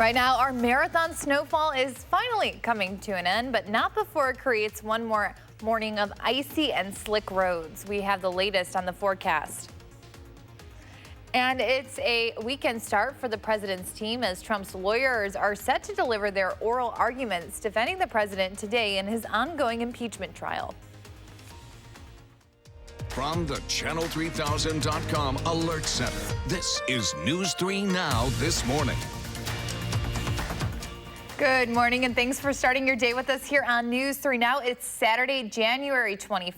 Right now, our marathon snowfall is finally coming to an end, but not before it creates one more morning of icy and slick roads. We have the latest on the forecast. And it's a weekend start for the president's team as Trump's lawyers are set to deliver their oral arguments defending the president today in his ongoing impeachment trial. From the Channel3000.com Alert Center, this is News 3 Now this morning. Good morning and thanks for starting your day with us here on News 3 Now. It's Saturday, January 25th,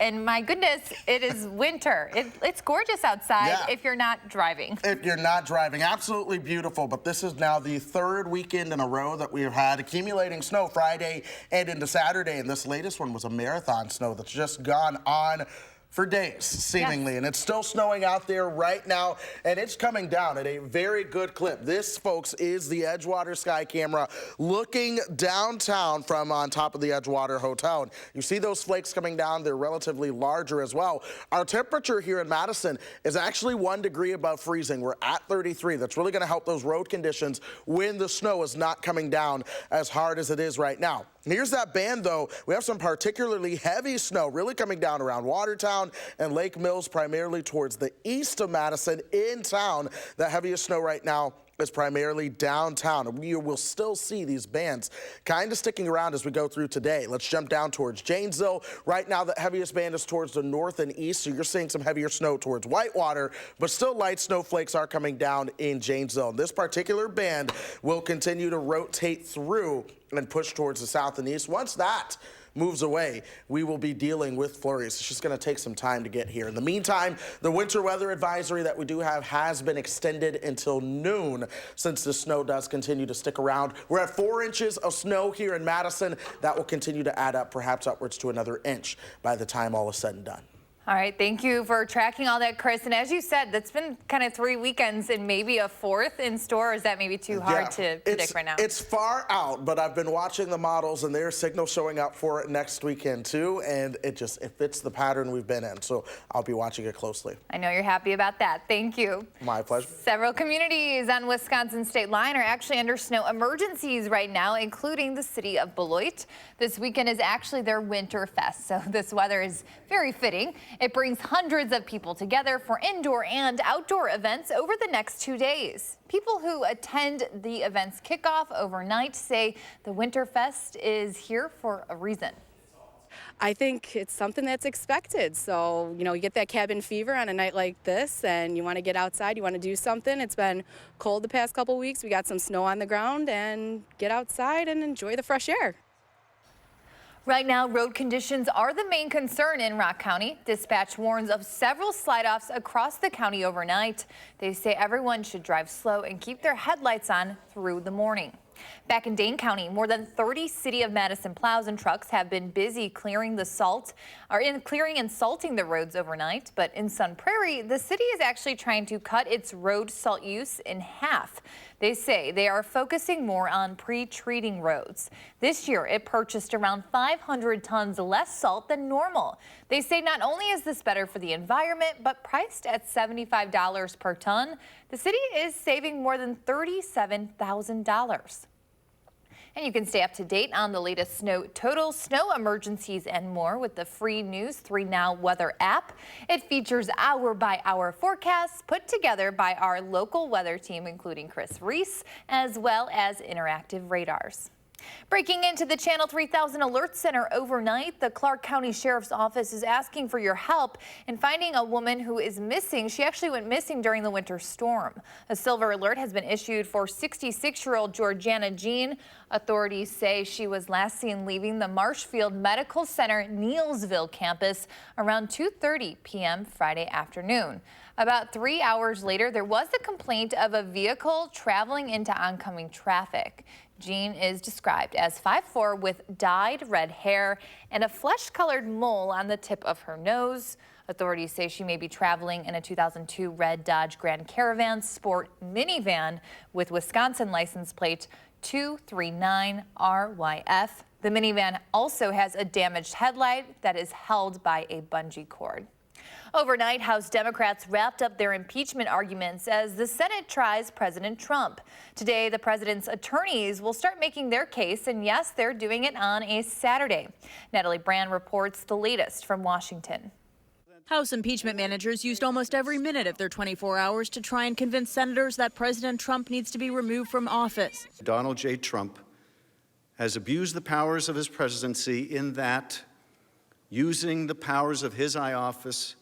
and my goodness, it is winter. It's gorgeous outside if you're not driving. If you're not driving, absolutely beautiful, but this is now the third weekend in a row that we have had accumulating snow Friday and into Saturday, and this latest one was a marathon snow that's just gone on for days, seemingly, and it's still snowing out there right now, and it's coming down at a very good clip. This, folks, is the Edgewater Sky Camera looking downtown from on top of the Edgewater Hotel. And you see those flakes coming down. They're relatively larger as well. Our temperature here in Madison is actually 1 degree above freezing. We're at 33. That's really going to help those road conditions when the snow is not coming down as hard as it is right now. Here's that band, though. We have some particularly heavy snow really coming down around Watertown and Lake Mills, primarily towards the east of Madison in town. The heaviest snow right now is primarily downtown. We will still see these bands kind of sticking around as we go through today. Let's jump down towards Janesville. Right now, the heaviest band is towards the north and east, so you're seeing some heavier snow towards Whitewater, but still light snowflakes are coming down in Janesville. This particular band will continue to rotate through and push towards the south and east. Once that moves away, we will be dealing with flurries. It's just going to take some time to get here. In the meantime, the winter weather advisory that we do have has been extended until noon since the snow does continue to stick around. We're at 4 inches of snow here in Madison. That will continue to add up, perhaps upwards to another inch by the time all is said and done. All right, thank you for tracking all that, Chris. And as you said, that's been kind of 3 weekends and maybe a fourth in store. Or is that maybe too hard to predict right now? It's far out, but I've been watching the models and there's signal showing up for it next weekend too, and it fits the pattern we've been in. So I'll be watching it closely. I know you're happy about that. Thank you. My pleasure. Several communities on Wisconsin state line are actually under snow emergencies right now, including the city of Beloit. This weekend is actually their winter fest, so this weather is very fitting. It brings hundreds of people together for indoor and outdoor events over the next 2 days. People who attend the event's kickoff overnight say the Winterfest is here for a reason. I think it's something that's expected. So, you get that cabin fever on a night like this and you want to get outside, you want to do something. It's been cold the past couple weeks. We got some snow on the ground and get outside and enjoy the fresh air. Right now, road conditions are the main concern in Rock County. Dispatch warns of several slide-offs across the county overnight. They say everyone should drive slow and keep their headlights on through the morning. Back in Dane County, more than 30 City of Madison plows and trucks have been busy clearing and salting the roads overnight. But in Sun Prairie, the city is actually trying to cut its road salt use in half. They say they are focusing more on pre-treating roads. This year, it purchased around 500 tons less salt than normal. They say not only is this better for the environment, but priced at $75 per ton, the city is saving more than $37,000. And you can stay up to date on the latest snow totals, snow emergencies, and more with the free News 3 Now weather app. It features hour-by-hour forecasts put together by our local weather team, including Chris Reese, as well as interactive radars. Breaking into the Channel 3000 Alert Center overnight, the Clark County Sheriff's Office is asking for your help in finding a woman who is missing. She actually went missing during the winter storm. A silver alert has been issued for 66-year-old Georgiana Jean. Authorities say she was last seen leaving the Marshfield Medical Center Neelsville campus around 2:30 p.m. Friday afternoon. About 3 hours later, there was a complaint of a vehicle traveling into oncoming traffic. Jean is described as 5'4" with dyed red hair and a flesh-colored mole on the tip of her nose. Authorities say she may be traveling in a 2002 red Dodge Grand Caravan Sport minivan with Wisconsin license plate 239RYF. The minivan also has a damaged headlight that is held by a bungee cord. Overnight, House Democrats wrapped up their impeachment arguments as the Senate tries President Trump. Today, the president's attorneys will start making their case, and yes, they're doing it on a Saturday. Natalie Brand reports the latest from Washington. House impeachment managers used almost every minute of their 24 hours to try and convince senators that President Trump needs to be removed from office. Donald J. Trump has abused the powers of his presidency in that, using the powers of his high office,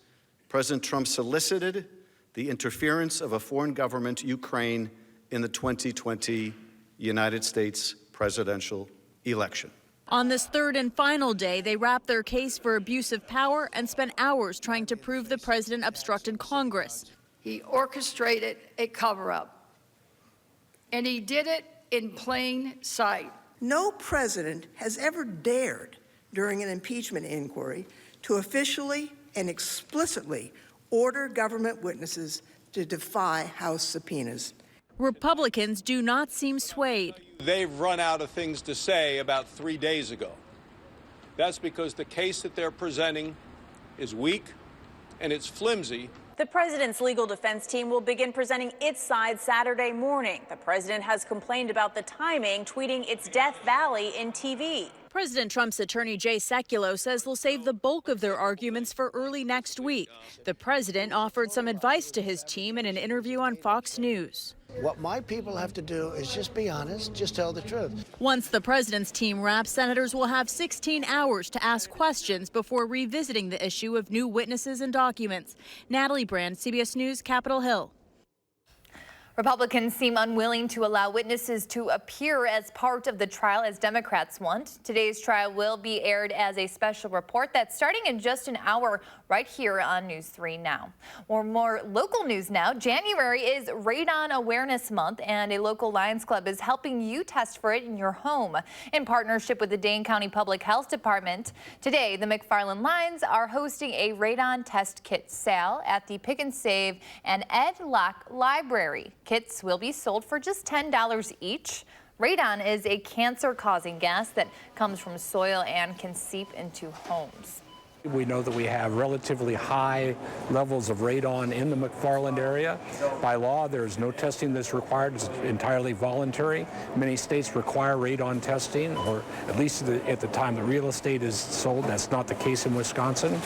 President Trump solicited the interference of a foreign government, Ukraine, in the 2020 United States presidential election. On this third and final day, they wrapped their case for abuse of power and spent hours trying to prove the president obstructed Congress. He orchestrated a cover-up, and he did it in plain sight. No president has ever dared, during an impeachment inquiry, to officially and explicitly order government witnesses to defy House subpoenas. Republicans do not seem swayed. They've run out of things to say about 3 days ago. That's because the case that they're presenting is weak and it's flimsy. The president's legal defense team will begin presenting its side Saturday morning. The president has complained about the timing, tweeting it's Death Valley in TV. President Trump's attorney Jay Sekulow says they'll save the bulk of their arguments for early next week. The president offered some advice to his team in an interview on Fox News. What my people have to do is just be honest, just tell the truth. Once the president's team wraps, senators will have 16 hours to ask questions before revisiting the issue of new witnesses and documents. Natalie Brand, CBS News, Capitol Hill. Republicans seem unwilling to allow witnesses to appear as part of the trial as Democrats want. Today's trial will be aired as a special report that's starting in just an hour right here on News 3 Now. Or more local news now. January is Radon Awareness Month, and a local Lions Club is helping you test for it in your home in partnership with the Dane County Public Health Department. Today, the McFarland Lions are hosting a radon test kit sale at the Pick and Save and Ed Locke Library. Kits will be sold for just $10 each. Radon is a cancer-causing gas that comes from soil and can seep into homes. We know that we have relatively high levels of radon in the McFarland area. By law, there is no testing that's required. It's entirely voluntary. Many states require radon testing, or at least at the time the real estate is sold. That's not the case in Wisconsin.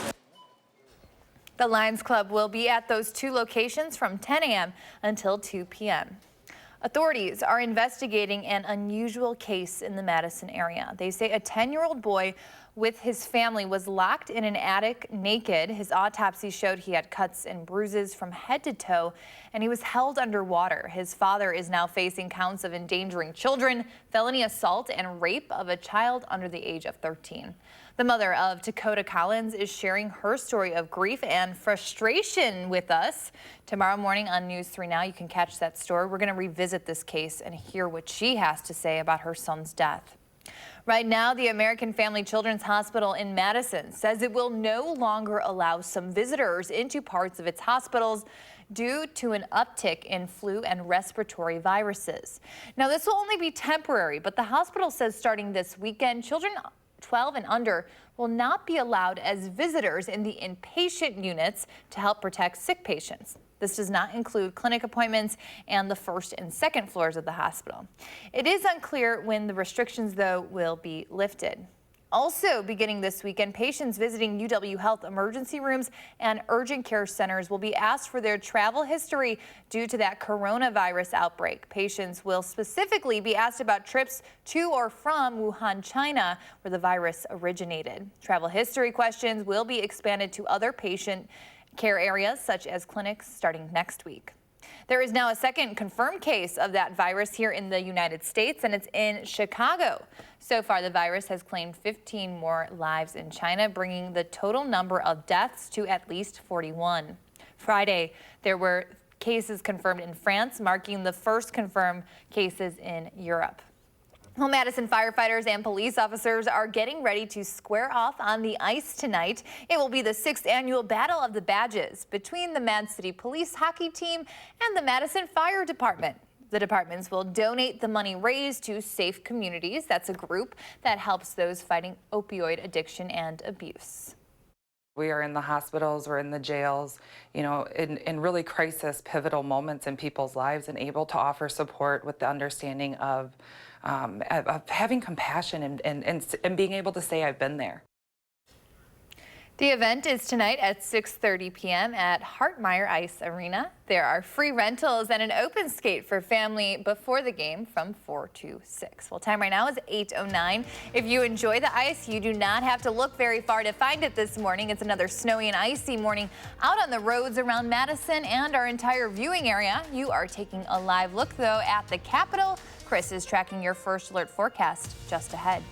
The Lions Club will be at those two locations from 10 a.m. until 2 p.m. Authorities are investigating an unusual case in the Madison area. They say a 10-year-old boy with his family was locked in an attic naked. His autopsy showed he had cuts and bruises from head to toe, and he was held underwater. His father is now facing counts of endangering children, felony assault, and rape of a child under the age of 13. The mother of Dakota Collins is sharing her story of grief and frustration with us. Tomorrow morning on News 3 Now, you can catch that story. We're going to revisit this case and hear what she has to say about her son's death. Right now, the American Family Children's Hospital in Madison says it will no longer allow some visitors into parts of its hospitals due to an uptick in flu and respiratory viruses. Now, this will only be temporary, but the hospital says starting this weekend, children 12 and under will not be allowed as visitors in the inpatient units to help protect sick patients. This does not include clinic appointments and the first and second floors of the hospital. It is unclear when the restrictions, though, will be lifted. Also beginning this weekend, patients visiting UW Health emergency rooms and urgent care centers will be asked for their travel history due to that coronavirus outbreak. Patients will specifically be asked about trips to or from Wuhan, China, where the virus originated. Travel history questions will be expanded to other patient care areas such as clinics starting next week. There is now a second confirmed case of that virus here in the United States, and it's in Chicago. So far, the virus has claimed 15 more lives in China, bringing the total number of deaths to at least 41. Friday, there were cases confirmed in France, marking the first confirmed cases in Europe. Well, Madison firefighters and police officers are getting ready to square off on the ice tonight. It will be the 6th annual Battle of the Badges between the Mad City Police hockey team and the Madison Fire Department. The departments will donate the money raised to Safe Communities. That's a group that helps those fighting opioid addiction and abuse. We are in the hospitals, we're in the jails, you know, in really crisis, pivotal moments in people's lives, and able to offer support with the understanding of having compassion and being able to say, I've been there. The event is tonight at 6:30 p.m. at Hartmeyer Ice Arena. There are free rentals and an open skate for family before the game from 4 to 6. Well, time right now is 8:09. If you enjoy the ice, you do not have to look very far to find it this morning. It's another snowy and icy morning out on the roads around Madison and our entire viewing area. You are taking a live look, though, at the Capitol. Chris is tracking your first alert forecast just ahead.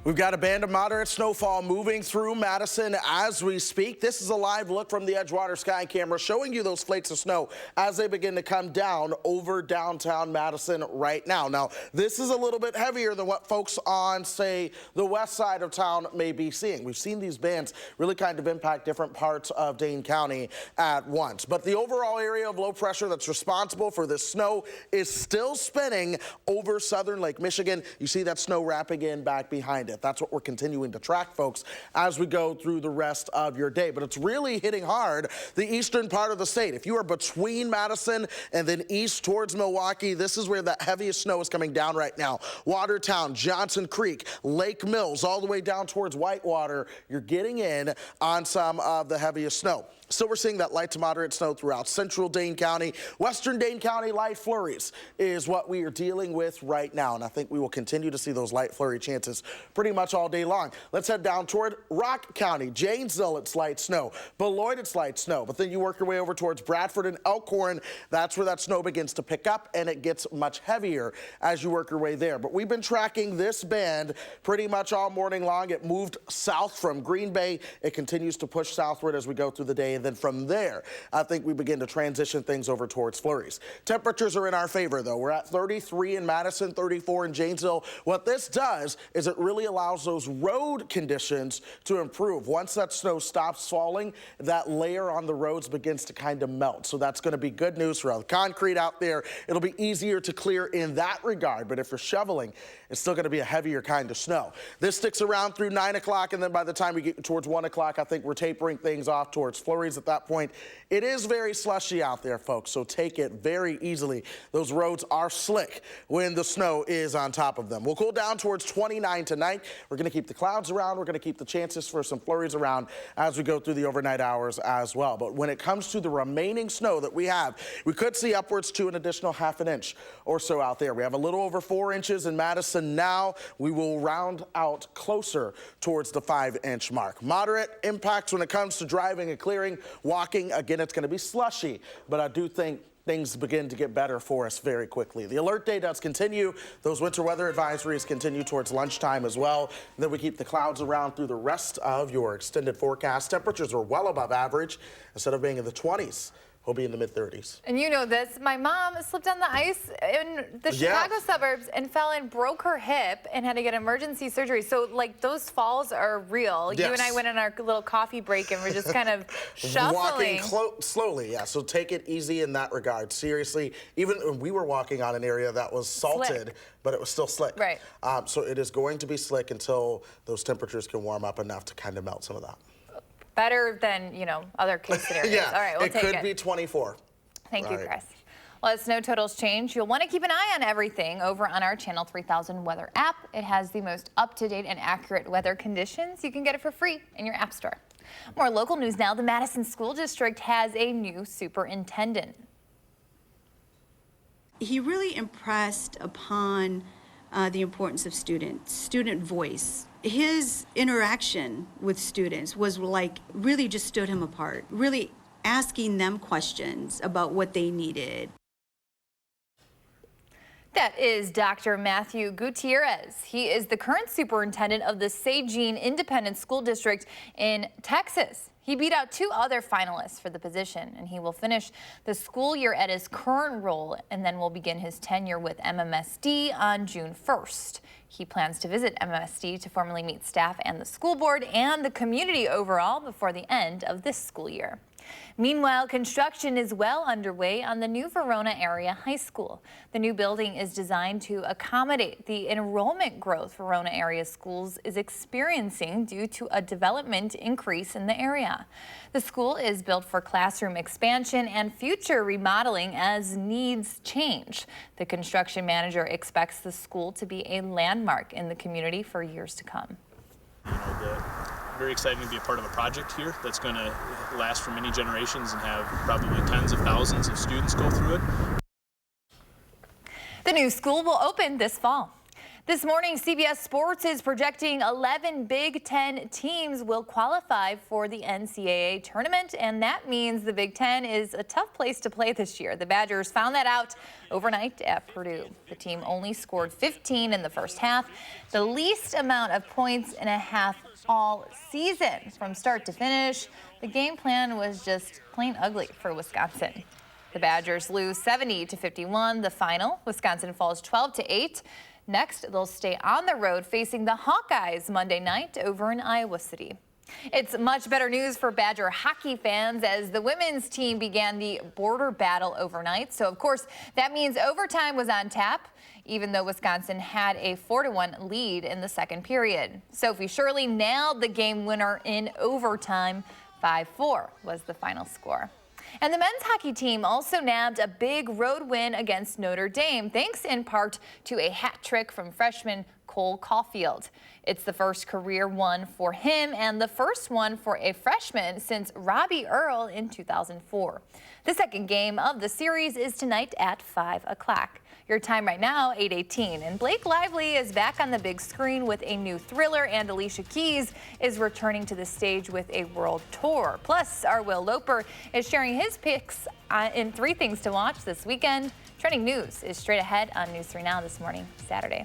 We've got a band of moderate snowfall moving through Madison as we speak. This is a live look from the Edgewater Sky Camera showing you those flakes of snow as they begin to come down over downtown Madison right now. Now, this is a little bit heavier than what folks on, say, the west side of town may be seeing. We've seen these bands really kind of impact different parts of Dane County at once. But the overall area of low pressure that's responsible for this snow is still spinning over southern Lake Michigan. You see that snow wrapping in back behind it. That's what we're continuing to track, folks, as we go through the rest of your day. But it's really hitting hard the eastern part of the state. If you are between Madison and then east towards Milwaukee, this is where the heaviest snow is coming down right now. Watertown, Johnson Creek, Lake Mills, all the way down towards Whitewater, you're getting in on some of the heaviest snow. So we're seeing that light to moderate snow throughout central Dane County. Western Dane County light flurries is what we are dealing with right now. And I think we will continue to see those light flurry chances pretty pretty much all day long. Let's head down toward Rock County. Janesville, it's light snow. Beloit, it's light snow. But then you work your way over towards Bradford and Elkhorn. That's where that snow begins to pick up, and it gets much heavier as you work your way there. But we've been tracking this band pretty much all morning long. It moved south from Green Bay. It continues to push southward as we go through the day. And then from there, I think we begin to transition things over towards flurries. Temperatures are in our favor, though. We're at 33 in Madison, 34 in Janesville. What this does is it really allows those road conditions to improve. Once that snow stops falling, that layer on the roads begins to kind of melt. So that's going to be good news for all the concrete out there. It'll be easier to clear in that regard. But if you're shoveling, it's still going to be a heavier kind of snow. This sticks around through 9 o'clock, and then by the time we get towards 1 o'clock, I think we're tapering things off towards flurries at that point. It is very slushy out there, folks, so take it very easily. Those roads are slick when the snow is on top of them. We'll cool down towards 29 tonight. We're going to keep the clouds around. We're going to keep the chances for some flurries around as we go through the overnight hours as well. But when it comes to the remaining snow that we have, we could see upwards to an additional ½ an inch or so out there. We have a little over 4 inches in Madison now. We will round out closer towards the 5-inch mark. Moderate impacts when it comes to driving and clearing, walking. Again, it's going to be slushy, but I do think things begin to get better for us very quickly. The alert day does continue. Those winter weather advisories continue towards lunchtime as well. And then we keep the clouds around through the rest of your extended forecast. Temperatures are well above average. Instead of being in the 20s, we'll be in the mid-30s. And you know this, my mom slipped on the ice in the Chicago suburbs and fell and broke her hip and had to get emergency surgery. So, like, those falls are real. Yes. You and I went on our little coffee break and we're just kind of shuffling. Walking slowly, yeah. So take it easy in that regard. Seriously, even when we were walking on an area that was salted, Slick. but it was still slick. Right. So it is going to be slick until those temperatures can warm up enough to kind of melt some of that. Better than, you know, other case scenarios. Yeah, All right, we'll take it. It could be 24. Thank you, Right. Chris. Well, as snow totals change, you'll want to keep an eye on everything over on our Channel 3000 weather app. It has the most up-to-date and accurate weather conditions. You can get it for free in your app store. More local news now. The Madison School District has a new superintendent. He really impressed upon the importance of student voice. His interaction with students was like really just stood him apart, really asking them questions about what they needed. That is Dr. Matthew Gutierrez. He is the current superintendent of the Sagene Independent School District in Texas. He beat out 2 other finalists for the position, and he will finish the school year at his current role and then will begin his tenure with MMSD on June 1st. He plans to visit MMSD to formally meet staff and the school board and the community overall before the end of this school year. Meanwhile, construction is well underway on the new Verona Area High School. The new building is designed to accommodate the enrollment growth Verona Area Schools is experiencing due to a development increase in the area. The school is built for classroom expansion and future remodeling as needs change. The construction manager expects the school to be a landmark in the community for years to come. Very exciting to be a part of a project here that's going to last for many generations and have probably tens of thousands of students go through it. The new school will open this fall. This morning, CBS Sports is projecting 11 Big Ten teams will qualify for the NCAA tournament, and that means the Big Ten is a tough place to play this year. The Badgers found that out overnight at Purdue. The team only scored 15 in the first half, the least amount of points in a half all season. From start to finish, the game plan was just plain ugly for Wisconsin. The Badgers lose 70-51 the final. Wisconsin falls 12-8. Next, they'll stay on the road facing the Hawkeyes Monday night over in Iowa City. It's much better news for Badger hockey fans as the women's team began the border battle overnight. So, of course, that means overtime was on tap, even though Wisconsin had a 4-1 lead in the second period. Sophie Shirley nailed the game winner in overtime. 5-4 was the final score. And the men's hockey team also nabbed a big road win against Notre Dame, thanks in part to a hat trick from freshman Cole Caulfield. It's the first career one for him and the first one for a freshman since Robbie Earle in 2004. The second game of the series is tonight at 5 o'clock. Your time right now, 8:18. And Blake Lively is back on the big screen with a new thriller, and Alicia Keys is returning to the stage with a world tour. Plus, our Will Loper is sharing his picks in 3 things to watch this weekend. Trending news is straight ahead on News 3 Now this morning, Saturday.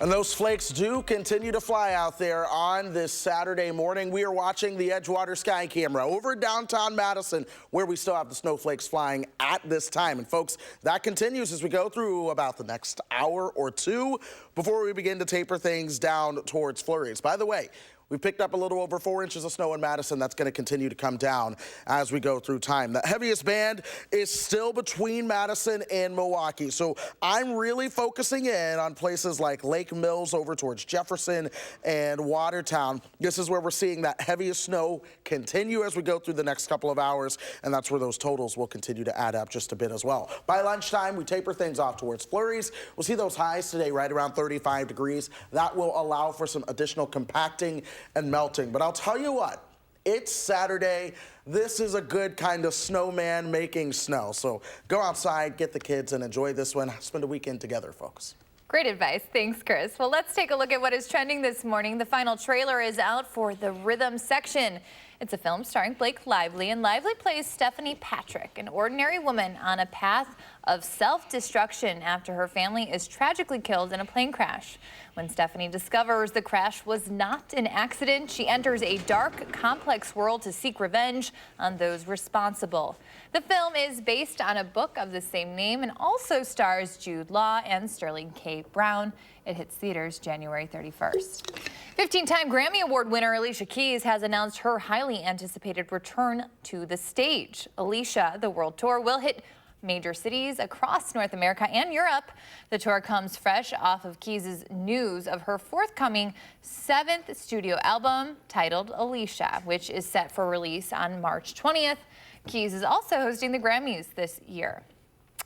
And those flakes do continue to fly out there on this Saturday morning. We are watching the Edgewater Sky Camera over downtown Madison, where we still have the snowflakes flying at this time. And folks, that continues as we go through about the next hour or two before we begin to taper things down towards flurries. By the way, we've picked up a little over 4 inches of snow in Madison. That's going to continue to come down as we go through time. The heaviest band is still between Madison and Milwaukee. So I'm really focusing in on places like Lake Mills over towards Jefferson and Watertown. This is where we're seeing that heaviest snow continue as we go through the next couple of hours. And that's where those totals will continue to add up just a bit as well. By lunchtime, we taper things off towards flurries. We'll see those highs today right around 35 degrees. That will allow for some additional compacting and melting. But I'll tell you what, it's Saturday. This is a good kind of snowman making snow. So go outside, get the kids, and enjoy this one. Spend a weekend together, folks. Great advice. Thanks, Chris. Well, let's take a look at what is trending this morning. The final trailer is out for The Rhythm Section. It's a film starring Blake Lively, and Lively plays Stephanie Patrick, an ordinary woman on a path of self-destruction after her family is tragically killed in a plane crash. When Stephanie discovers the crash was not an accident, she enters a dark, complex world to seek revenge on those responsible. The film is based on a book of the same name and also stars Jude Law and Sterling K. Brown. It hits theaters January 31st. 15-time Grammy Award winner Alicia Keys has announced her highly highly anticipated return to the stage. Alicia, the world tour, will hit major cities across North America and Europe. The tour comes fresh off of Keys' news of her forthcoming 7th studio album titled Alicia, which is set for release on March 20th. Keys is also hosting the Grammys this year.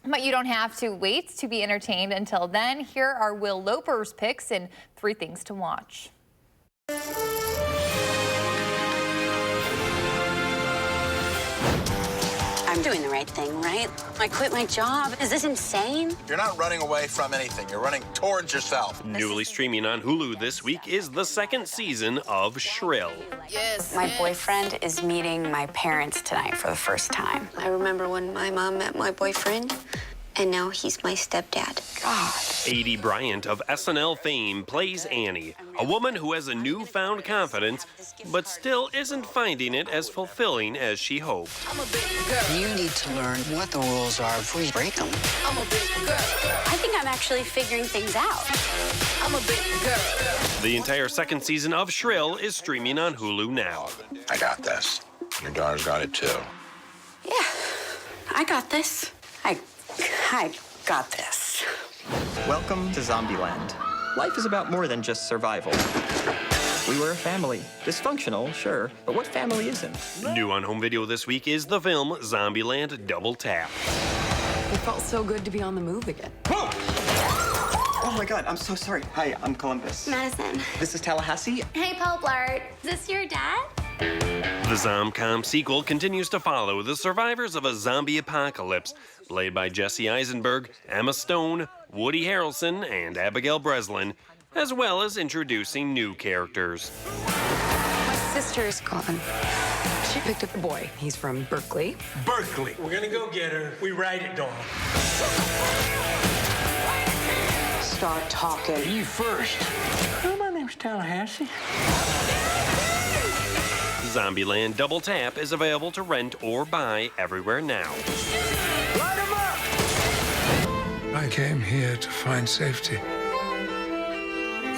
But you don't have to wait to be entertained until then. Here are Will Loper's picks and 3 things to watch. I'm doing the right thing, right? I quit my job. Is this insane? You're not running away from anything. You're running towards yourself. Newly streaming on Hulu this week is the 2nd season of Shrill. Yes. My boyfriend is meeting my parents tonight for the first time. I remember when my mom met my boyfriend, and now he's my stepdad. God. Aidy Bryant of SNL fame plays Annie, a woman who has a newfound confidence, but still isn't finding it as fulfilling as she hoped. You need to learn what the rules are before you break them. I'm a big girl. I think I'm actually figuring things out. I'm a big girl. The entire 2nd season of Shrill is streaming on Hulu now. I got this. Your daughter's got it too. Yeah, I got this. I got this. Welcome to Zombieland. Life is about more than just survival. We were a family. Dysfunctional, sure, but what family isn't? New on home video this week is the film Zombieland Double Tap. It felt so good to be on the move again. Oh my God, I'm so sorry. Hi, I'm Columbus. Madison. This is Tallahassee. Hey, Paul Blart. Is this your dad? The Zomcom sequel continues to follow the survivors of a zombie apocalypse, played by Jesse Eisenberg, Emma Stone, Woody Harrelson, and Abigail Breslin, as well as introducing new characters. My sister is gone. She picked up a boy. He's from Berkeley. Berkeley. We're gonna go get her. We ride it, dog. Start talking. You first. My name's Tallahassee. Zombieland Double Tap is available to rent or buy everywhere now. Light 'em up! I came here to find safety.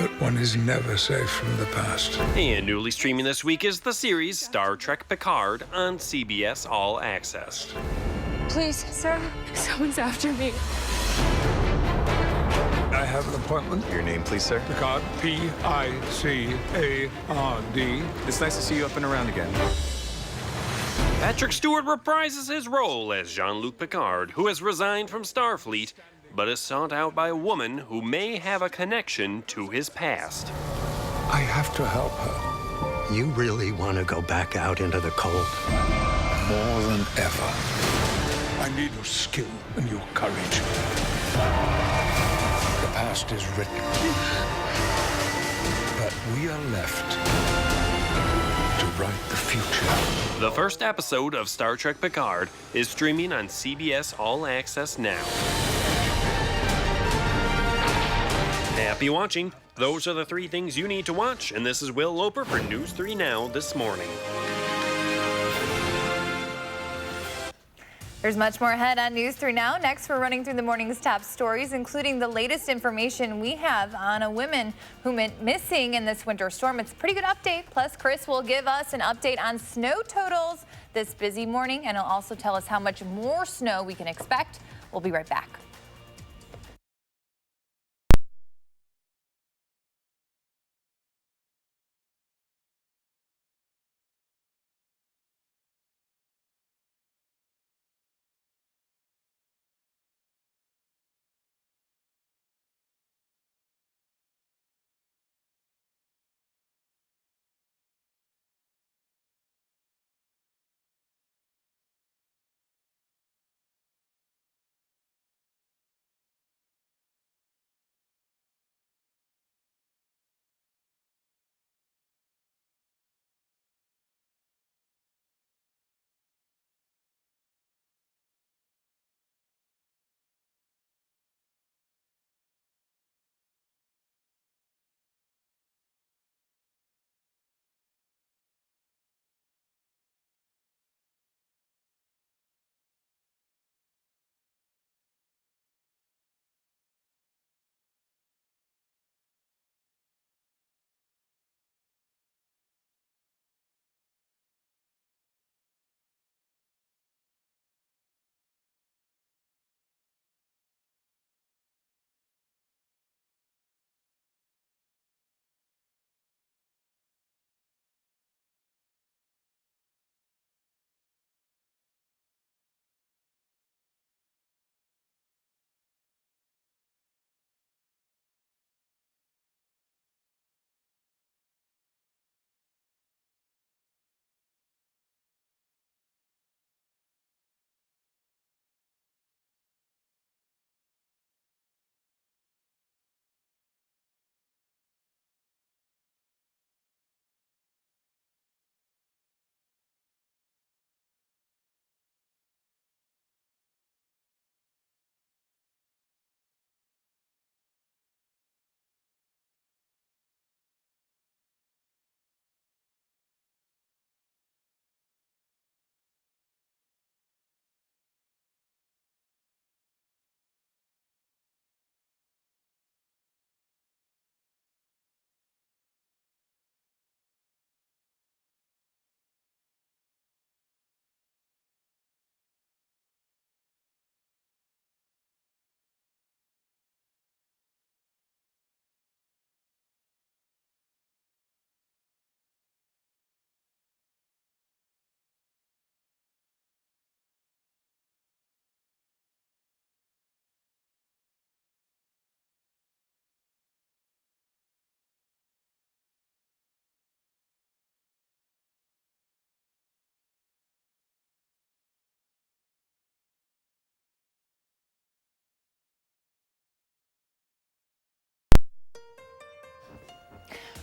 But one is never safe from the past. And newly streaming this week is the series Star Trek Picard on CBS All Access. Please, sir. Someone's after me. I have an appointment. Your name, please, sir? Picard, P-I-C-A-R-D. It's nice to see you up and around again. Patrick Stewart reprises his role as Jean-Luc Picard, who has resigned from Starfleet, but is sought out by a woman who may have a connection to his past. I have to help her. You really want to go back out into the cold? More than ever. I need your skill and your courage. The past is written. But we are left to write the future. The first episode of Star Trek Picard is streaming on CBS All Access now. Happy watching. Those are the 3 things you need to watch, and this is Will Loper for News 3 Now this morning. There's much more ahead on News 3 Now. Next, we're running through the morning's top stories, including the latest information we have on a woman who went missing in this winter storm. It's a pretty good update. Plus, Chris will give us an update on snow totals this busy morning, and he'll also tell us how much more snow we can expect. We'll be right back.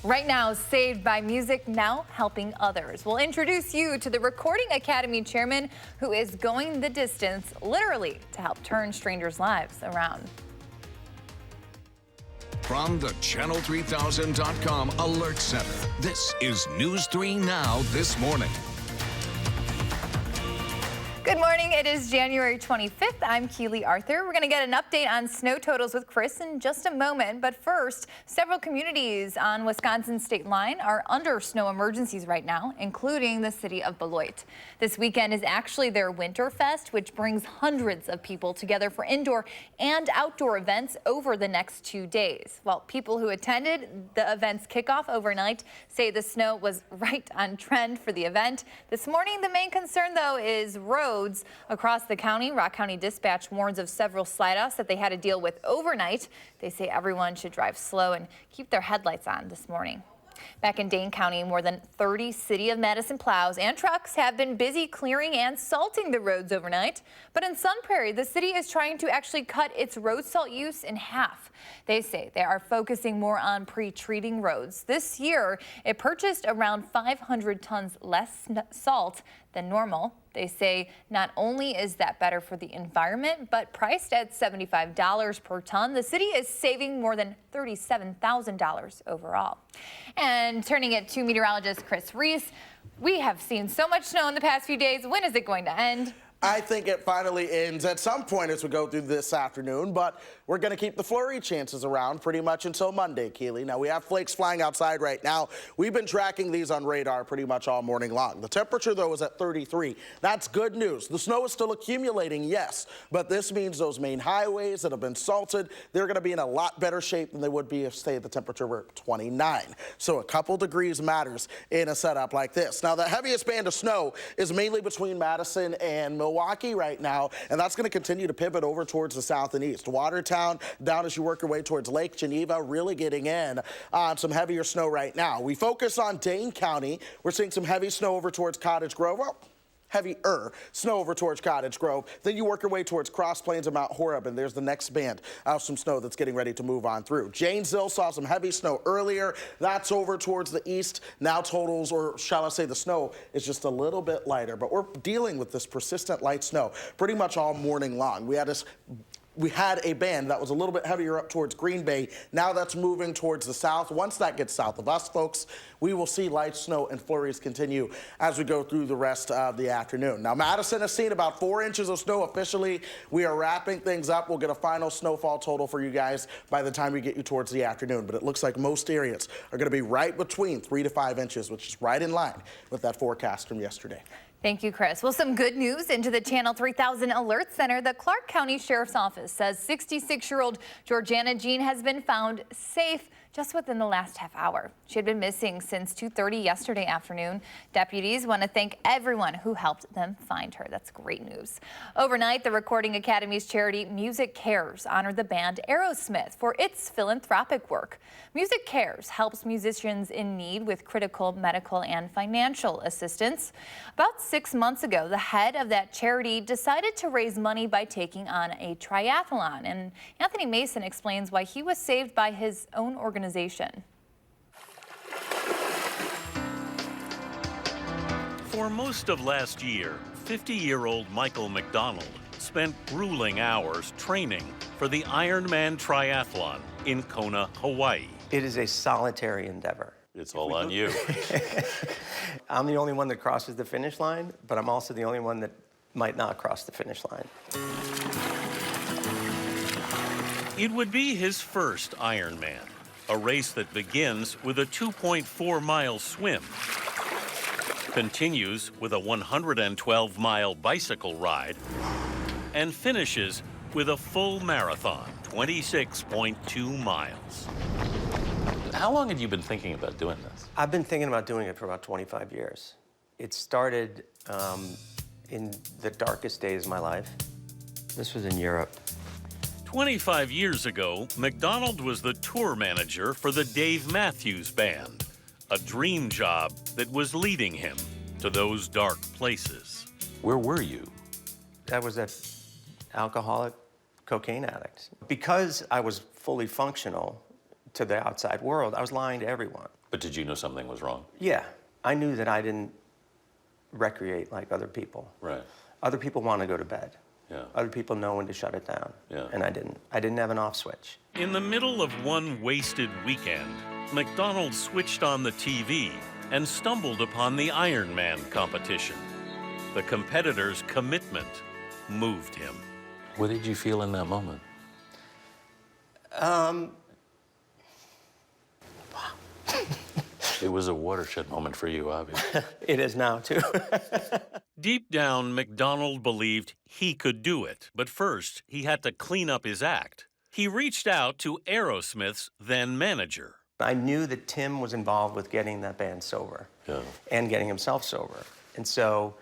Right now, Saved by Music, now helping others. We'll introduce you to the Recording Academy chairman who is going the distance, literally, to help turn strangers' lives around. From the Channel3000.com Alert Center, this is News 3 Now This Morning. Good morning. It is January 25th. I'm Keely Arthur. We're going to get an update on snow totals with Chris in just a moment. But first, several communities on Wisconsin's state line are under snow emergencies right now, including the city of Beloit. This weekend is actually their Winterfest, which brings hundreds of people together for indoor and outdoor events over the next 2 days. Well, people who attended the event's kickoff overnight say the snow was right on trend for the event. This morning, the main concern, though, is roads across the county. Rock County Dispatch warns of several slide-offs that they had to deal with overnight. They say everyone should drive slow and keep their headlights on this morning. Back in Dane County, more than 30 City of Madison plows and trucks have been busy clearing and salting the roads overnight. But in Sun Prairie, the city is trying to actually cut its road salt use in half. They say they are focusing more on pre-treating roads. This year, it purchased around 500 tons less salt than normal. They say not only is that better for the environment, but priced at $75 per ton, the city is saving more than $37,000 overall. And turning it to meteorologist Chris Reese, we have seen so much snow in the past few days. When is it going to end? I think it finally ends at some point as we go through this afternoon, but we're going to keep the flurry chances around pretty much until Monday, Keely. Now, we have flakes flying outside right now. We've been tracking these on radar pretty much all morning long. The temperature, though, is at 33. That's good news. The snow is still accumulating, yes, but this means those main highways that have been salted, they're going to be in a lot better shape than they would be if, say, the temperature were 29. So a couple degrees matters in a setup like this. Now, the heaviest band of snow is mainly between Madison and Milwaukee right now, and that's going to continue to pivot over towards the south and east. Watertown, down as you work your way towards Lake Geneva, really getting in on some heavier snow right now. We focus on Dane County. We're seeing some heavy snow over towards Cottage Grove. Well, heavier snow over towards Cottage Grove. Then you work your way towards Cross Plains and Mount Horeb, and there's the next band of some snow that's getting ready to move on through. Janesville saw some heavy snow earlier. That's over towards the east. Now totals, or shall I say the snow, is just a little bit lighter, but we're dealing with this persistent light snow pretty much all morning long. We had a band that was a little bit heavier up towards Green Bay. Now that's moving towards the south. Once that gets south of us, folks, we will see light snow and flurries continue as we go through the rest of the afternoon. Now, Madison has seen about 4 inches of snow officially. We are wrapping things up. We'll get a final snowfall total for you guys by the time we get you towards the afternoon. But it looks like most areas are going to be right between 3 to 5 inches, which is right in line with that forecast from yesterday. Thank you, Chris. Well, some good news into the Channel 3000 Alert Center. The Clark County Sheriff's Office says 66-year-old Georgiana Jean has been found safe just within the last half hour. She had been missing since 2:30 yesterday afternoon. Deputies want to thank everyone who helped them find her. That's great news. Overnight, the Recording Academy's charity Music Cares honored the band Aerosmith for its philanthropic work. Music Cares helps musicians in need with critical medical and financial assistance. About 6 months ago, the head of that charity decided to raise money by taking on a triathlon. And Anthony Mason explains why he was saved by his own organization. For most of last year, 50-year-old Michael McDonald spent grueling hours training for the Ironman Triathlon in Kona, Hawaii. It is a solitary endeavor. It's all on you. I'm the only one that crosses the finish line, but I'm also the only one that might not cross the finish line. It would be his first Ironman, a race that begins with a 2.4-mile swim, continues with a 112-mile bicycle ride, and finishes with a full marathon, 26.2 miles. How long had you been thinking about doing this? I've been thinking about doing it for about 25 years. It started in the darkest days of my life. This was in Europe. 25 years ago, McDonald was the tour manager for the Dave Matthews Band, a dream job that was leading him to those dark places. Where were you? I was an alcoholic cocaine addict. Because I was fully functional, to the outside world, I was lying to everyone. But did you know something was wrong? Yeah, I knew that I didn't recreate like other people. Right. Other people want to go to bed. Yeah. Other people know when to shut it down. Yeah. And I didn't. I didn't have an off switch. In the middle of one wasted weekend, McDonald switched on the TV and stumbled upon the Ironman competition. The competitor's commitment moved him. What did you feel in that moment? It was a watershed moment for you, obviously. It is now, too. Deep down, McDonald believed he could do it. But first, he had to clean up his act. He reached out to Aerosmith's then manager. I knew that Tim was involved with getting that band sober and getting himself sober. And so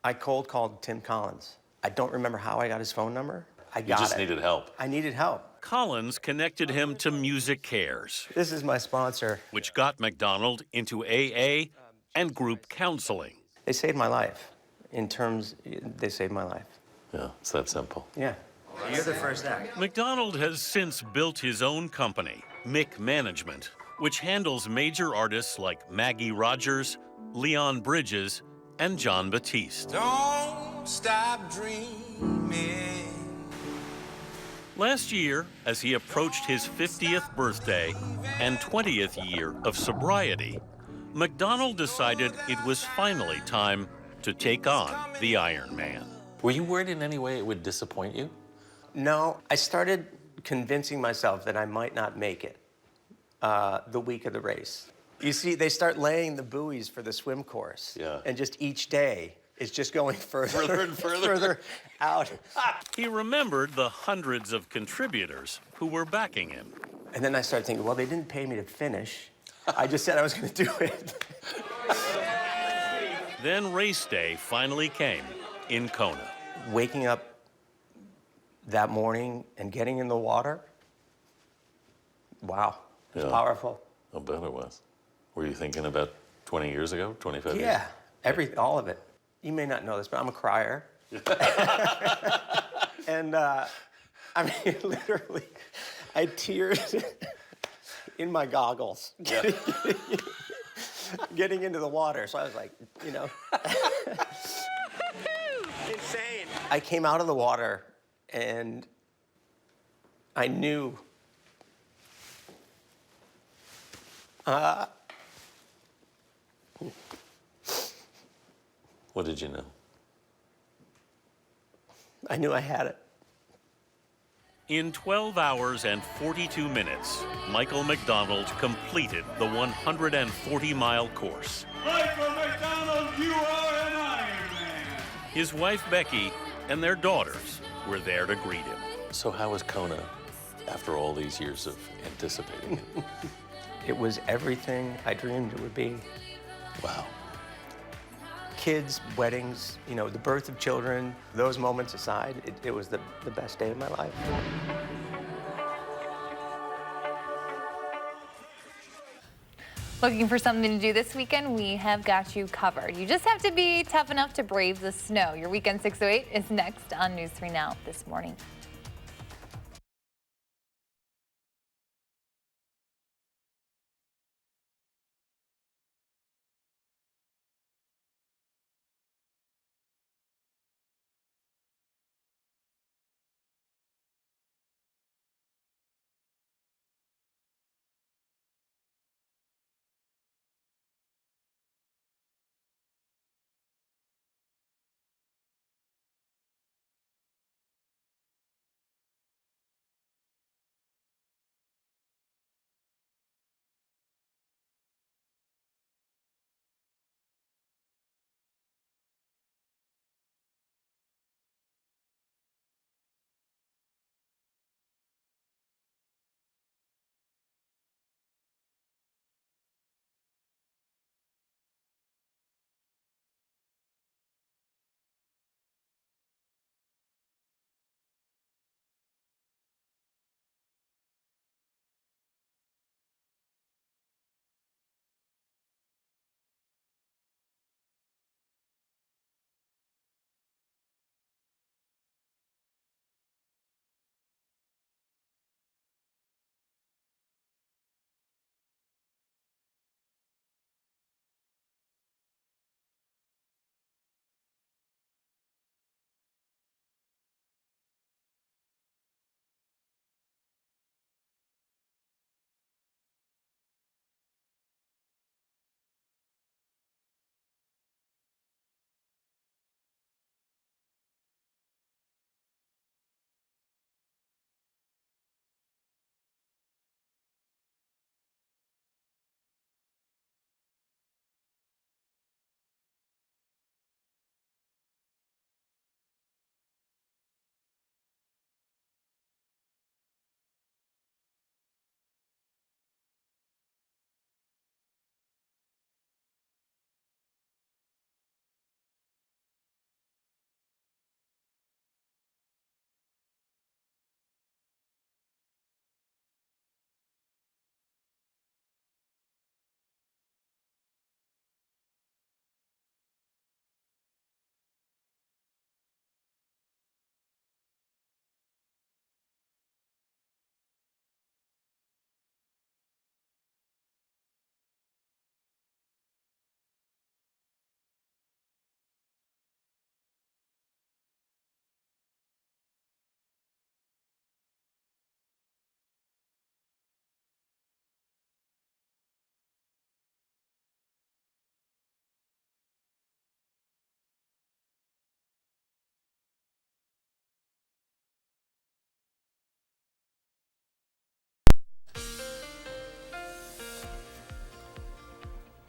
I cold called Tim Collins. I don't remember how I got his phone number. I got it. You just needed help. I needed help. Collins connected him to Music Cares. This is my sponsor. Which got McDonald into AA and group counseling. They saved my life. They saved my life. Yeah, it's that simple. Yeah. You're the first act. McDonald has since built his own company, Mick Management, which handles major artists like Maggie Rogers, Leon Bridges, and John Batiste. Don't stop dreaming. Last year, as he approached his 50th birthday and 20th year of sobriety, McDonald decided it was finally time to take on the Ironman. Were you worried in any way it would disappoint you? No, I started convincing myself that I might not make it the week of the race. You see, they start laying the buoys for the swim course. Yeah. And just each day is just going further and further out. He remembered the hundreds of contributors who were backing him. And then I started thinking, well, they didn't pay me to finish. I just said I was going to do it. Then race day finally came in Kona. Waking up that morning and getting in the water, wow, it's powerful. I bet it was. Were you thinking about 20 years ago, 25 years? Yeah, all of it. You may not know this, but I'm a crier. And I mean, literally, I had tears in my goggles getting into the water. So I was like, you know, insane. I came out of the water and I knew What did you know? I knew I had it. In 12 hours and 42 minutes, Michael McDonald completed the 140-mile course. Michael McDonald, you are an Ironman. His wife, Becky, and their daughters were there to greet him. So how was Kona after all these years of anticipating it? It was everything I dreamed it would be. Wow. Kids, weddings, you know, the birth of children, those moments aside, it was the best day of my life. Looking for something to do this weekend? We have got you covered. You just have to be tough enough to brave the snow. Your Weekend 608 is next on News 3 Now this morning.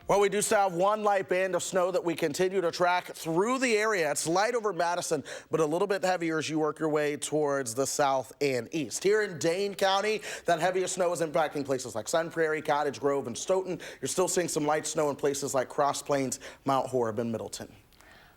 Well, we do still have one light band of snow that we continue to track through the area. It's light over Madison, but a little bit heavier as you work your way towards the south and east. Here in Dane County, that heaviest snow is impacting places like Sun Prairie, Cottage Grove, and Stoughton. You're still seeing some light snow in places like Cross Plains, Mount Horeb, and Middleton.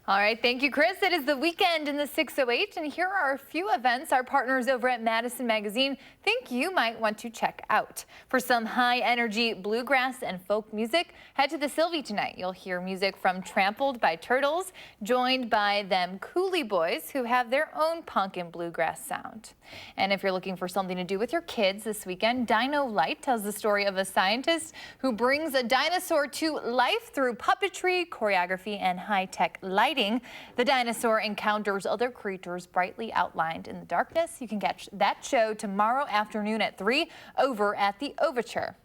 All right, thank you, Chris. It is the weekend in the 608, and here are a few events our partners over at Madison Magazine think you might want to check out. For some high-energy bluegrass and folk music, head to the Sylvie tonight. You'll hear music from Trampled by Turtles, joined by them Coolie Boys, who have their own punk and bluegrass sound. And if you're looking for something to do with your kids this weekend, Dino Light tells the story of a scientist who brings a dinosaur to life through puppetry, choreography, and high-tech lighting. The dinosaur encounters other creatures brightly outlined in the darkness. You can catch that show tomorrow afternoon at 3 over at the Overture.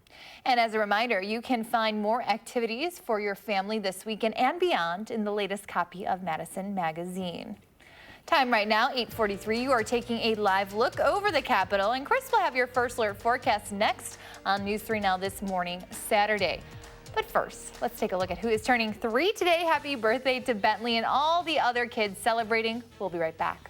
And as a reminder, you can find more activities for your family this weekend and beyond in the latest copy of Madison Magazine. Time right now, 8:43. You are taking a live look over the Capitol, and Chris will have your first alert forecast next on News 3 Now this morning, Saturday. But first, let's take a look at who is turning 3 today. Happy birthday to Bentley and all the other kids celebrating. We'll be right back.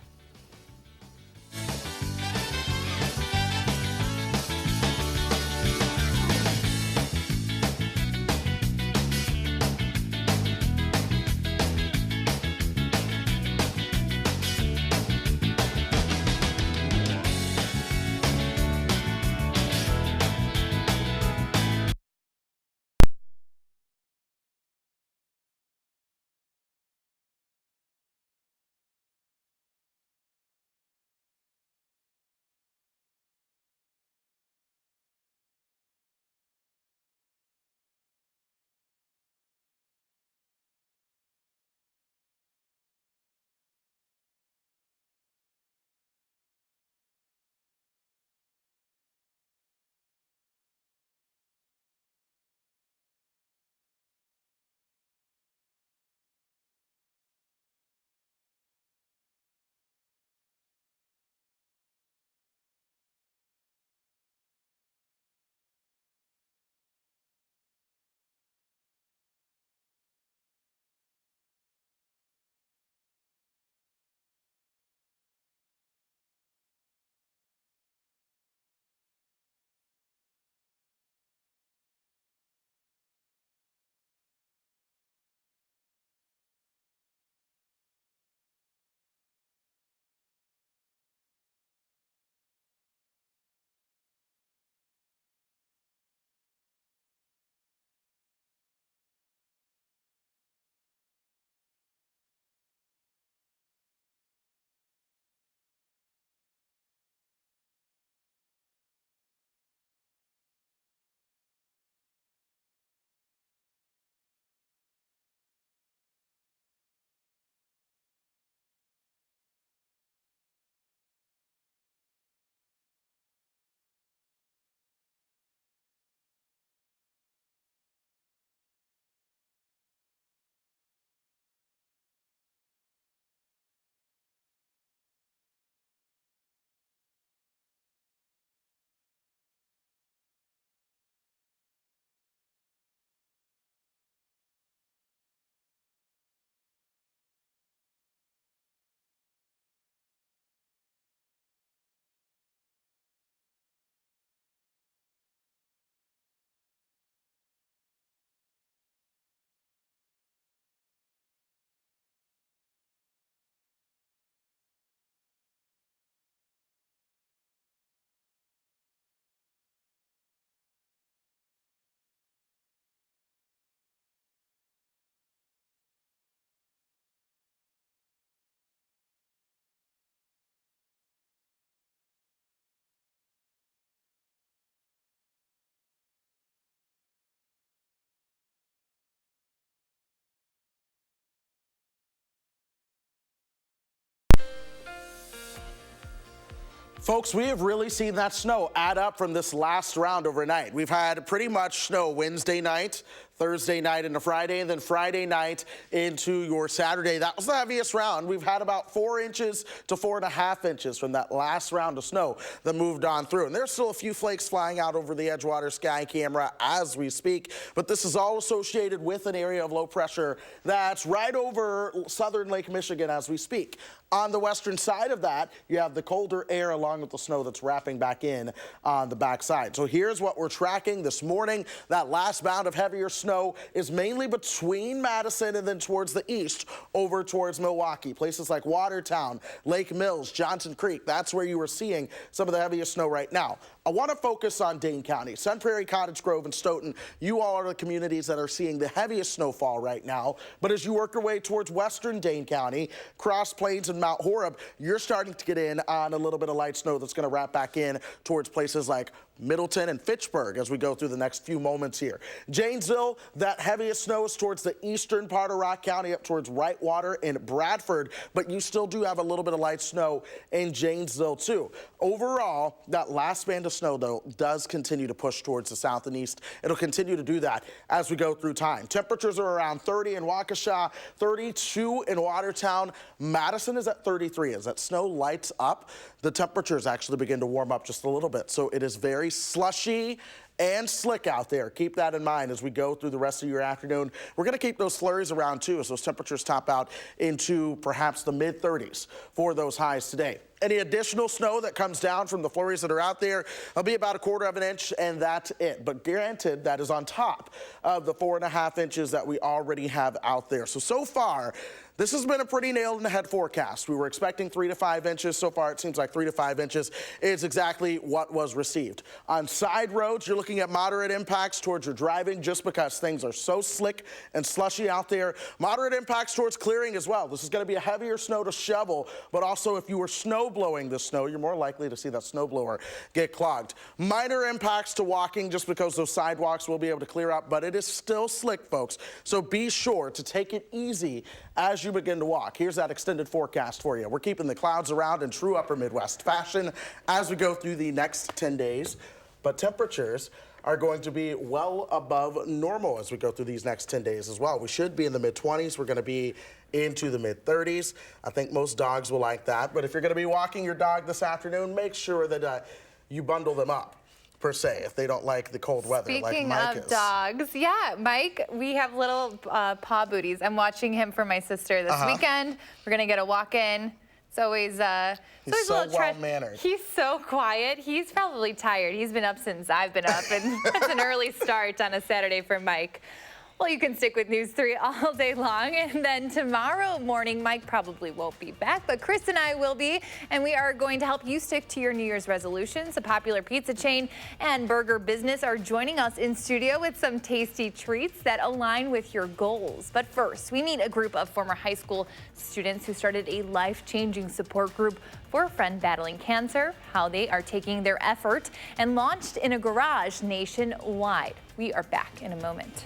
Folks, we have really seen that snow add up from this last round overnight. We've had pretty much snow Wednesday night, Thursday night into Friday, and then Friday night into your Saturday. That was the heaviest round. We've had about 4 inches to 4.5 inches from that last round of snow that moved on through. And there's still a few flakes flying out over the Edgewater sky camera as we speak, but this is all associated with an area of low pressure that's right over southern Lake Michigan as we speak. On the western side of that, you have the colder air along with the snow that's wrapping back in on the backside. So here's what we're tracking this morning. That last bout of heavier snow is mainly between Madison and then towards the east over towards Milwaukee. Places like Watertown, Lake Mills, Johnson Creek. That's where you are seeing some of the heaviest snow right now. I want to focus on Dane County. Sun Prairie, Cottage Grove, and Stoughton, you all are the communities that are seeing the heaviest snowfall right now. But as you work your way towards western Dane County, Cross Plains and Mount Horeb, you're starting to get in on a little bit of light snow that's going to wrap back in towards places like Middleton and Fitchburg as we go through the next few moments here. Janesville, that heaviest snow is towards the eastern part of Rock County up towards Whitewater and Bradford, but you still do have a little bit of light snow in Janesville too. Overall, that last band of snow though does continue to push towards the south and east. It'll continue to do that as we go through time. Temperatures are around 30 in Waukesha, 32 in Watertown. Madison is at 33. As that snow lights up, the temperatures actually begin to warm up just a little bit. So it is very slushy and slick out there. Keep that in mind as we go through the rest of your afternoon. We're going to keep those flurries around too as those temperatures top out into perhaps the mid-30s for those highs today. Any additional snow that comes down from the flurries that are out there will be about 1/4 inch, and that's it. But granted, that is on top of the 4.5 inches that we already have out there. So far, this has been a pretty nailed-in-the-head forecast. We were expecting 3 to 5 inches. So far, it seems like 3 to 5 inches is exactly what was received. On side roads, you're looking at moderate impacts towards your driving just because things are so slick and slushy out there. Moderate impacts towards clearing as well. This is going to be a heavier snow to shovel, but also if you were snow blowing the snow, you're more likely to see that snow blower get clogged. Minor impacts to walking just because those sidewalks will be able to clear up, but it is still slick, folks. So be sure to take it easy as you begin to walk. Here's that extended forecast for you. We're keeping the clouds around in true upper Midwest fashion as we go through the next 10 days, but temperatures are going to be well above normal as we go through these next 10 days as well. We should be in the mid-20s. We're going to be into the mid-30s. I think most dogs will like that, but if you're going to be walking your dog this afternoon, make sure that you bundle them up, per se, if they don't like the cold weather. Speaking like Mike of is. dogs, yeah, Mike, we have little paw booties. I'm watching him for my sister this weekend. We're going to get a walk in. It's always, He's a so little well-mannered. He's so quiet. He's probably tired. He's been up since I've been up, and it's an early start on a Saturday for Mike. Well, you can stick with News 3 all day long, and then tomorrow morning, Mike probably won't be back, but Chris and I will be, and we are going to help you stick to your New Year's resolutions. A popular pizza chain and burger business are joining us in studio with some tasty treats that align with your goals. But first, we meet a group of former high school students who started a life-changing support group for a friend battling cancer, how they are taking their effort, and launched in a garage nationwide. We are back in a moment.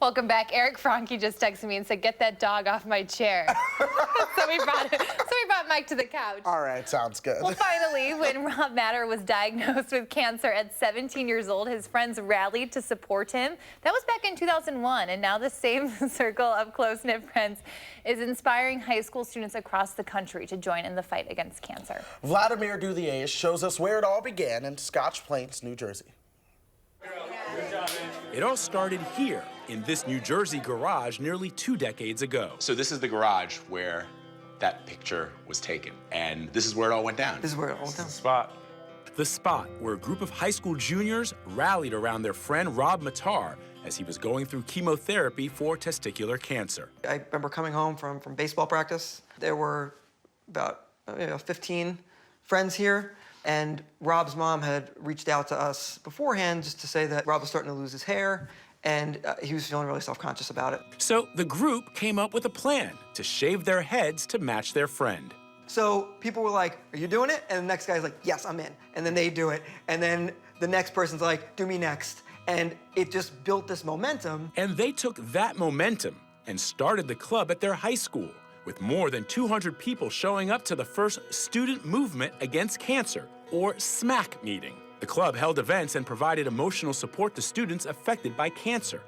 Welcome back. Eric Franke just texted me and said, "Get that dog off my chair." so we brought Mike to the couch. All right, sounds good. Well, finally, when Rob Matter was diagnosed with cancer at 17 years old, his friends rallied to support him. That was back in 2001, and now the same circle of close-knit friends is inspiring high school students across the country to join in the fight against cancer. Vladimir Duthiers shows us where it all began in Scotch Plains, New Jersey. It all started here in this New Jersey garage nearly 2 decades ago. So this is the garage where that picture was taken, and this is where it all went down. This is where it all went down. The spot where a group of high school juniors rallied around their friend Rob Matar as he was going through chemotherapy for testicular cancer. I remember coming home from baseball practice. There were about 15 friends here, and Rob's mom had reached out to us beforehand just to say that Rob was starting to lose his hair, and he was feeling really self-conscious about it. So the group came up with a plan to shave their heads to match their friend. So people were like, "Are you doing it?" And the next guy's like, "Yes, I'm in." And then they do it. And then the next person's like, "Do me next." And it just built this momentum. And they took that momentum and started the club at their high school, with more than 200 people showing up to the first Student Movement Against Cancer, or SMAC, meeting. The club held events and provided emotional support to students affected by cancer.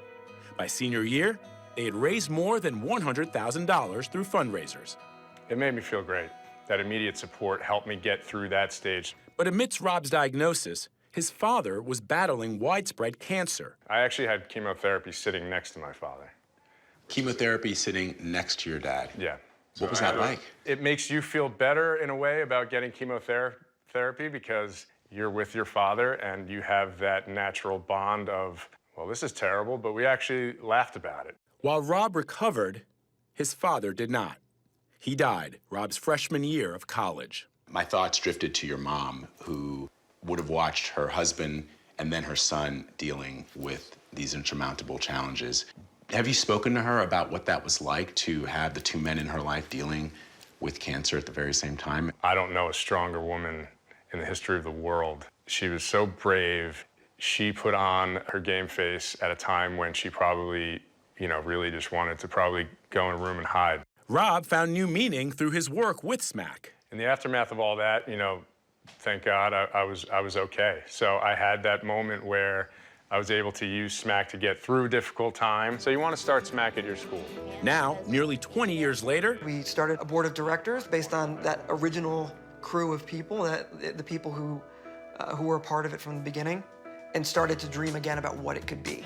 By senior year, they had raised more than $100,000 through fundraisers. It made me feel great. That immediate support helped me get through that stage. But amidst Rob's diagnosis, his father was battling widespread cancer. I actually had chemotherapy sitting next to my father. Chemotherapy sitting next to your dad? Yeah. What was that like? It makes you feel better in a way about getting chemotherapy because you're with your father and you have that natural bond of, well, this is terrible, but we actually laughed about it. While Rob recovered, his father did not. He died Rob's freshman year of college. My thoughts drifted to your mom, who would have watched her husband and then her son dealing with these insurmountable challenges. Have you spoken to her about what that was like to have the two men in her life dealing with cancer at the very same time? I don't know a stronger woman in the history of the world. She was so brave. She put on her game face at a time when she probably, really just wanted to probably go in a room and hide. Rob found new meaning through his work with SMAC. In the aftermath of all that, thank God I was okay. So I had that moment where I was able to use SMAC to get through a difficult time. So you want to start SMAC at your school. Now, nearly 20 years later, we started a board of directors based on that original crew of people, the people who were a part of it from the beginning, and started to dream again about what it could be.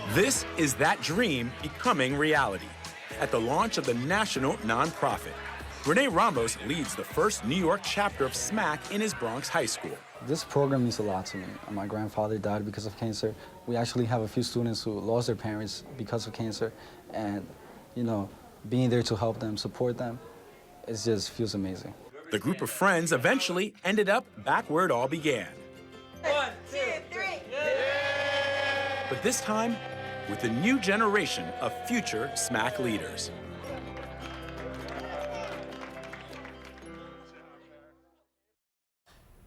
This is that dream becoming reality at the launch of the national nonprofit. Renee Ramos leads the first New York chapter of SMAC in his Bronx high school. This program means a lot to me. My grandfather died because of cancer. We actually have a few students who lost their parents because of cancer. And, being there to help them, support them, it just feels amazing. The group of friends eventually ended up back where it all began. 1, 2, 3. But this time, with a new generation of future SMAC leaders.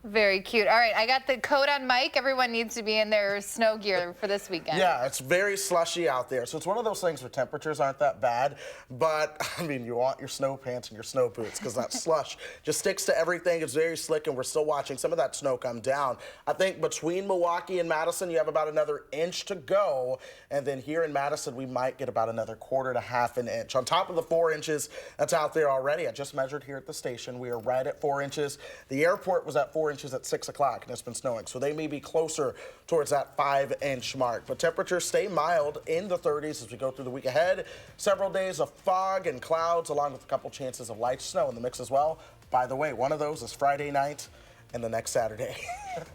Very cute. All right, I got the coat on Mike. Everyone needs to be in their snow gear for this weekend. Yeah, it's very slushy out there. So it's one of those things where temperatures aren't that bad. But, you want your snow pants and your snow boots because that slush just sticks to everything. It's very slick, and we're still watching some of that snow come down. I think between Milwaukee and Madison, you have about another inch to go. And then here in Madison, we might get about another quarter to half an inch. On top of the 4 inches that's out there already, I just measured here at the station. We are right at 4 inches. The airport was at 4 inches at 6 o'clock, and it's been snowing, so they may be closer towards that 5-inch mark. But temperatures stay mild in the 30s as we go through the week ahead. Several days of fog and clouds, along with a couple chances of light snow in the mix as well. By the way, one of those is Friday night and the next Saturday.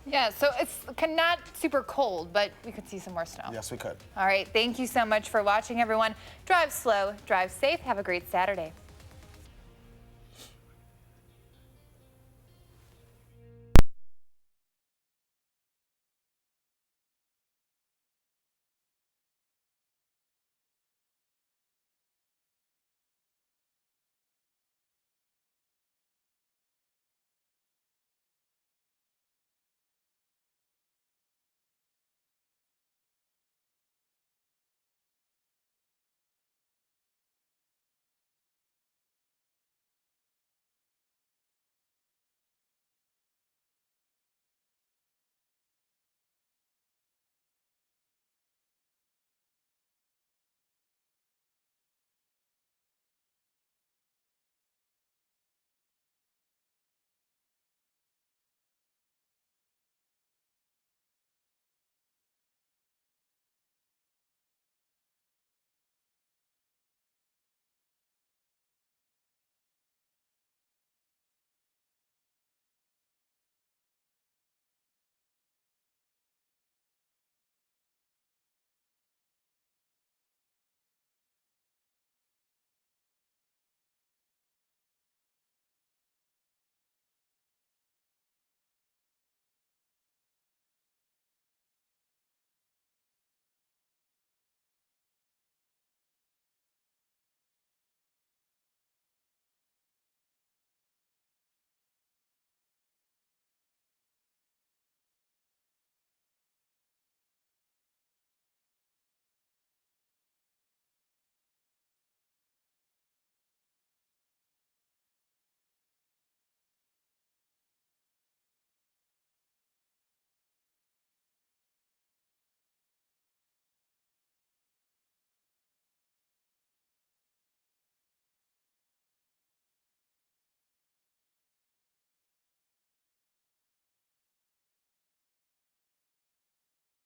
Yeah, so it's not super cold, but we could see some more snow. Yes, we could. All right, thank you so much for watching, everyone. Drive slow, drive safe. Have a great Saturday.